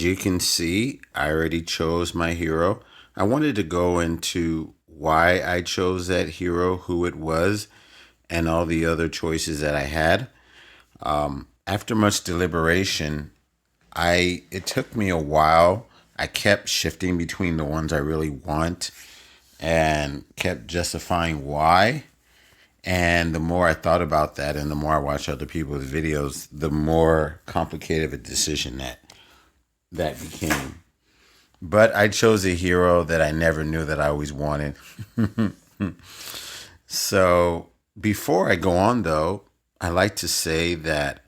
As you can see, I already chose my hero. I wanted to go into why I chose that hero, who it was, and all the other choices that I had. After much deliberation, I it took me a while. I kept shifting between the ones I really want and kept justifying why. And the more I thought about that and the more I watched other people's videos, the more complicated of a decision that became. But I chose a hero that I never knew that I always wanted. So before I go on, though, I like to say that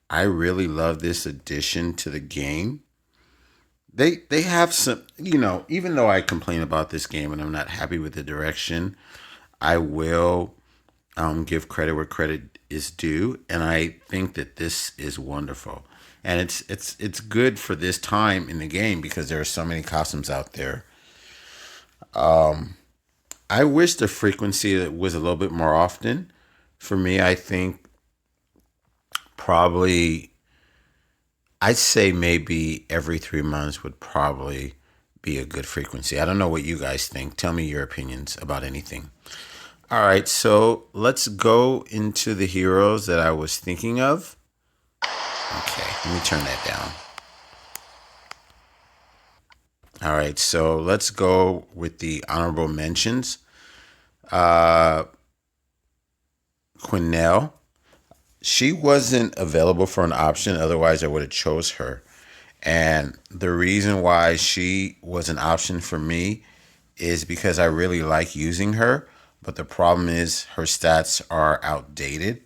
I really love this addition to the game. They have some, even though I complain about this game and I'm not happy with the direction, I will give credit where credit is due, and I think that this is wonderful, and it's good for this time in the game because there are so many costumes out there. I wish the frequency was a little bit more often. For me, I think probably I'd say maybe every 3 months would probably be a good frequency. I don't know what you guys think. Tell me your opinions about anything. All right, so let's go into the heroes that I was thinking of. Okay, let me turn that down. All right, so let's go with the honorable mentions. Uh, Quinnell. She wasn't available for an option, otherwise I would have chose her. And the reason why she was an option for me is because I really like using her, but the problem is her stats are outdated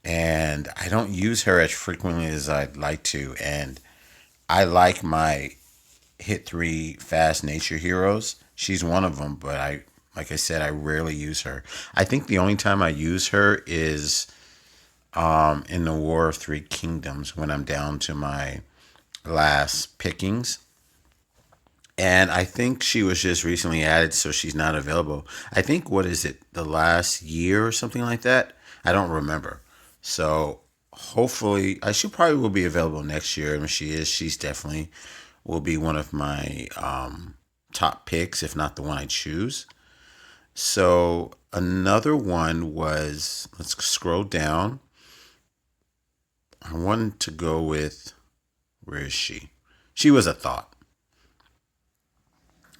and I don't use her as frequently as I'd like to. And I like my hit three fast nature heroes. She's one of them, but like I said, I rarely use her. I think the only time I use her is in the War of Three Kingdoms when I'm down to my last pickings. And I think she was just recently added, so she's not available. I think, what is it, the last year or something like that? I don't remember. So hopefully, she probably will be available next year. And if she is, she's definitely will be one of my top picks, if not the one I choose. So another one was, let's scroll down. I wanted to go with, where is she? She was a thought.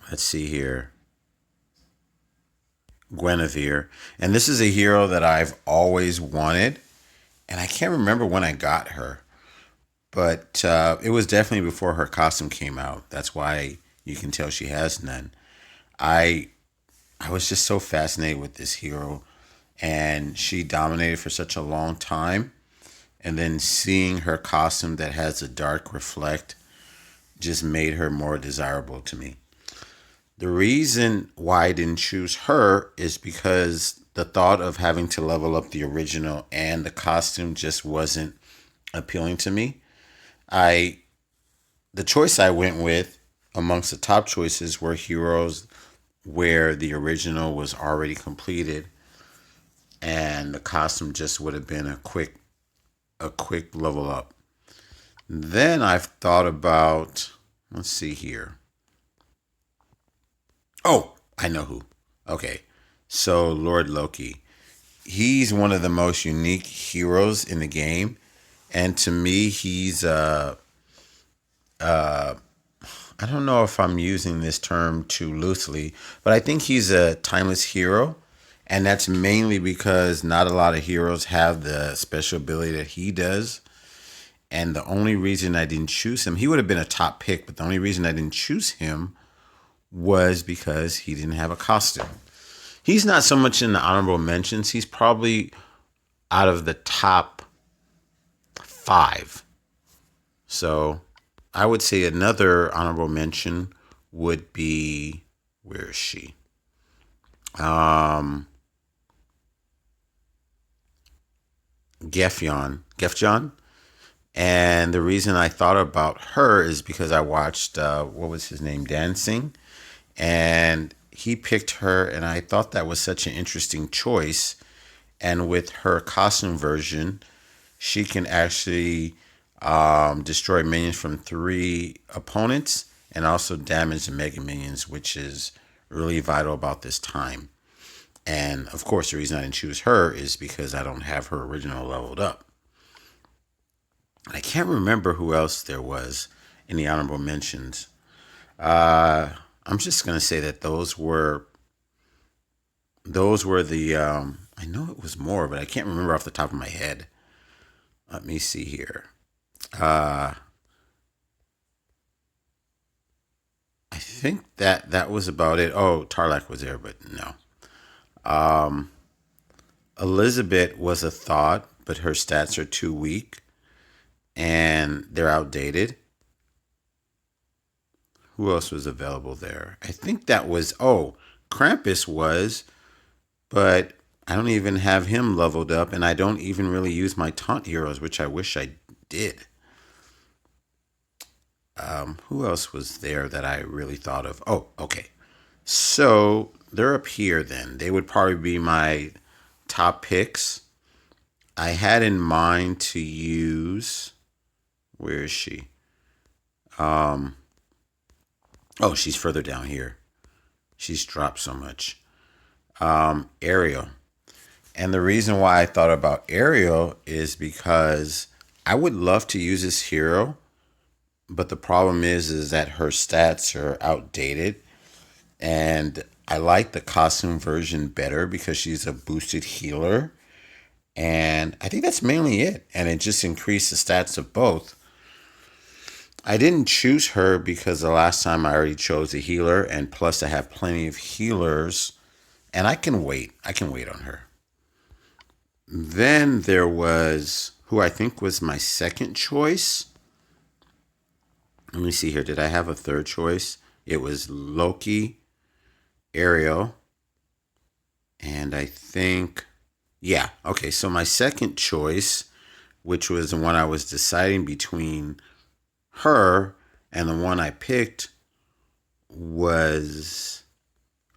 Let's see here. Guinevere. And this is a hero that I've always wanted. And I can't remember when I got her. But it was definitely before her costume came out. That's why you can tell she has none. I I was just so fascinated with this hero. And she dominated for such a long time. And then seeing her costume that has a dark reflect just made her more desirable to me. The reason why I didn't choose her is because the thought of having to level up the original and the costume just wasn't appealing to me. I The choice I went with amongst the top choices were heroes where the original was already completed and the costume just would have been a quick level up. Then I've thought about, let's see here. Oh, I know who. Okay. So Lord Loki. He's one of the most unique heroes in the game. And to me, he's I don't know if I'm using this term too loosely, but I think he's a timeless hero. And that's mainly because not a lot of heroes have the special ability that he does. And the only reason I didn't choose him, he would have been a top pick, but the only reason I didn't choose him was because he didn't have a costume. He's not so much in the honorable mentions. He's probably out of the top five. So I would say another honorable mention would be, where is she? Um, Gefjon. And the reason I thought about her is because I watched, what was his name, Dancing, and he picked her, and I thought that was such an interesting choice. And with her costume version, she can actually destroy minions from 3 opponents, and also damage the mega minions, which is really vital about this time. And of course, the reason I didn't choose her is because I don't have her original leveled up. I can't remember who else there was in the honorable mentions. Uh, I'm just gonna say that those were the. I know it was more, but I can't remember off the top of my head. Let me see here. Uh, I think that was about it. Oh, Tarlac was there, but no. Um, Elizabeth was a thought, but her stats are too weak and they're outdated. Who else was available there? I think that was Krampus was, but I don't even have him leveled up, and I don't even really use my taunt heroes, which I wish I did. Who else was there that I really thought of? Oh, okay. So they're up here then. They would probably be my top picks. I had in mind to use. Where is she? Um, oh, she's further down here. She's dropped so much. Ariel. And the reason why I thought about Ariel is because I would love to use this hero, but the problem is that her stats are outdated, and I like the costume version better because she's a boosted healer, and I think that's mainly it. And it just increased the stats of both. I didn't choose her because the last time I already chose a healer, and plus I have plenty of healers, and I can wait. I can wait on her. Then there was who I think was my second choice. Let me see here. Did I have a third choice? It was Loki, Ariel, and I think, yeah, okay. So my second choice, which was the one I was deciding between her and the one I picked, was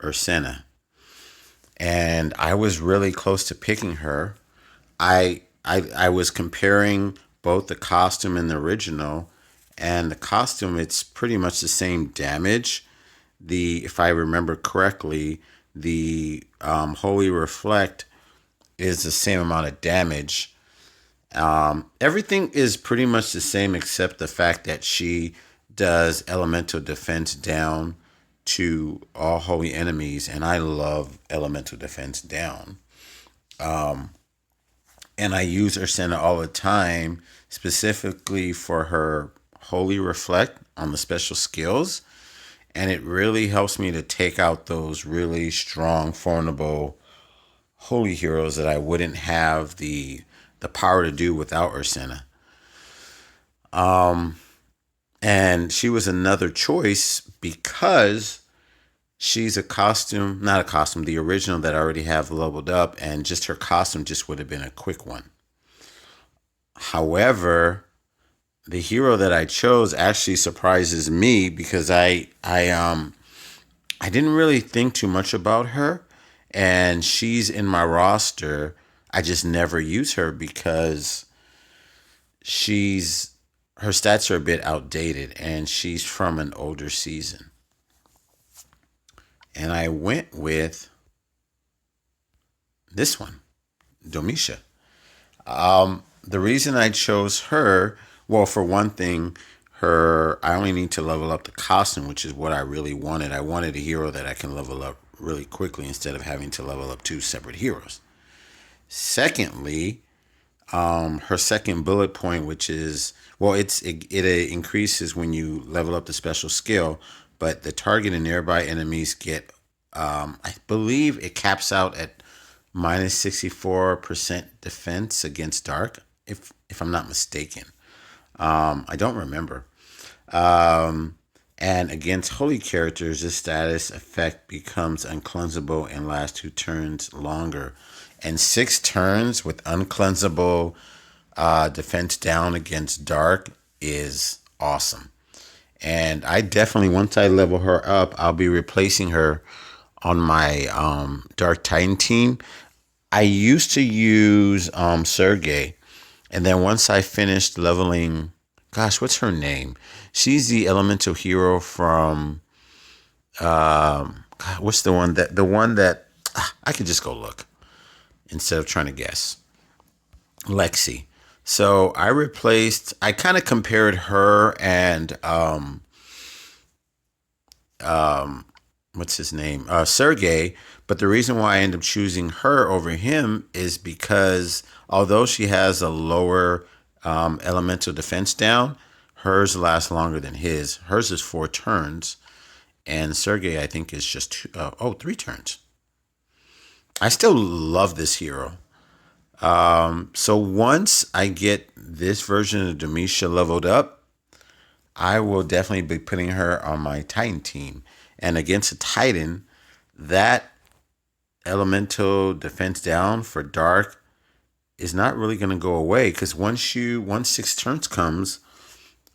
Ursena. And I was really close to picking her. I was comparing both the costume and the original, and the costume it's pretty much the same damage. The If I remember correctly, the Holy Reflect is the same amount of damage. Everything is pretty much the same except the fact that she does elemental defense down to all holy enemies, and I love elemental defense down. And I use Ursena all the time, specifically for her Holy Reflect on the special skills, and it really helps me to take out those really strong, formidable holy heroes that I wouldn't have the power to do without Ursena. And she was another choice because she's a costume, not a costume, the original that I already have leveled up, and just her costume just would have been a quick one. However, the hero that I chose actually surprises me because I didn't really think too much about her, and she's in my roster. I just never use her because she's her stats are a bit outdated and she's from an older season. And I went with this one, Domisha. The reason I chose her, well, for one thing, her I only need to level up the costume, which is what I really wanted. I wanted a hero that I can level up really quickly instead of having to level up two separate heroes. Secondly, her second bullet point, which is well, it increases when you level up the special skill, but the target and nearby enemies get, I believe it caps out at minus 64% defense against dark, if I'm not mistaken. I don't remember. Um, and against holy characters, this status effect becomes uncleansable and lasts 2 turns longer. And 6 turns with uncleansable defense down against dark is awesome. And I definitely, once I level her up, I'll be replacing her on my Dark Titan team. I used to use Sergey, And then once I finished leveling, gosh, what's her name? She's the elemental hero from God, what's the one that I could just go look instead of trying to guess. Lexi. So I kind of compared her and what's his name? Sergey. But the reason why I end up choosing her over him is because although she has a lower elemental defense down, hers lasts longer than his. Hers is 4 turns, and Sergey I think is just 3 turns. I still love this hero. So once I get this version of Demisha leveled up, I will definitely be putting her on my Titan team. And against a Titan, that elemental defense down for Dark is not really going to go away because once 6 turns comes,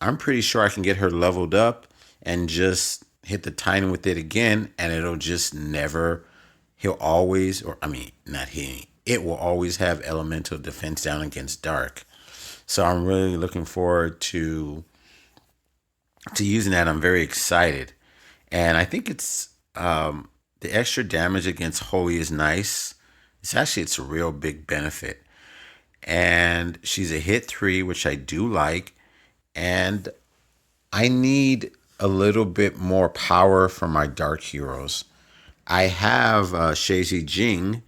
I'm pretty sure I can get her leveled up and just hit the Titan with it again, and it'll just never. He'll always, or I mean, not he. It will always have elemental defense down against Dark. So I'm really looking forward to using that. I'm very excited, and I think the extra damage against Holy is nice. It's a real big benefit, and she's a hit 3, which I do like, and I need a little bit more power from my dark heroes. I have Shazy Jing,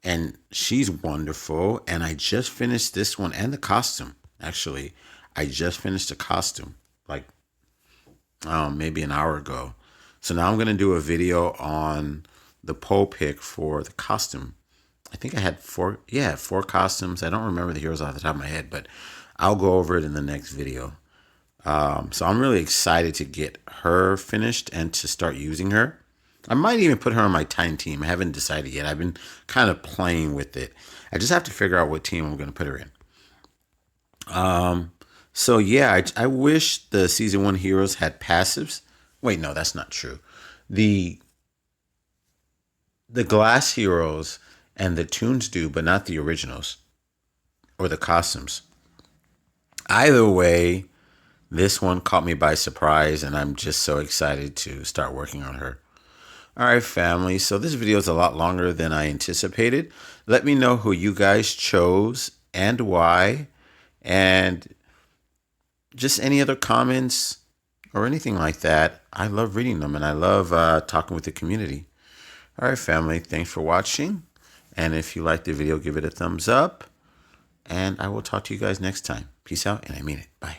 and she's wonderful. And I just finished this one and the costume. Actually, I just finished the costume like maybe an hour ago. So now I'm gonna do a video on the poll pick for the costume. I think I had four costumes. I don't remember the heroes off the top of my head, but I'll go over it in the next video. So I'm really excited to get her finished and to start using her. I might even put her on my Titan team. I haven't decided yet. I've been kind of playing with it. I just have to figure out what team I'm going to put her in. So yeah, I wish the season 1 heroes had passives. Wait, no, that's not true. The the glass heroes and the tunes do, but not the originals or the costumes. Either way, this one caught me by surprise, and I'm just so excited to start working on her. All right, family. So this video is a lot longer than I anticipated. Let me know who you guys chose and why, and just any other comments or anything like that. I love reading them, and I love talking with the community. All right, family. Thanks for watching. And if you like the video, give it a thumbs up. And I will talk to you guys next time. Peace out, and I mean it. Bye.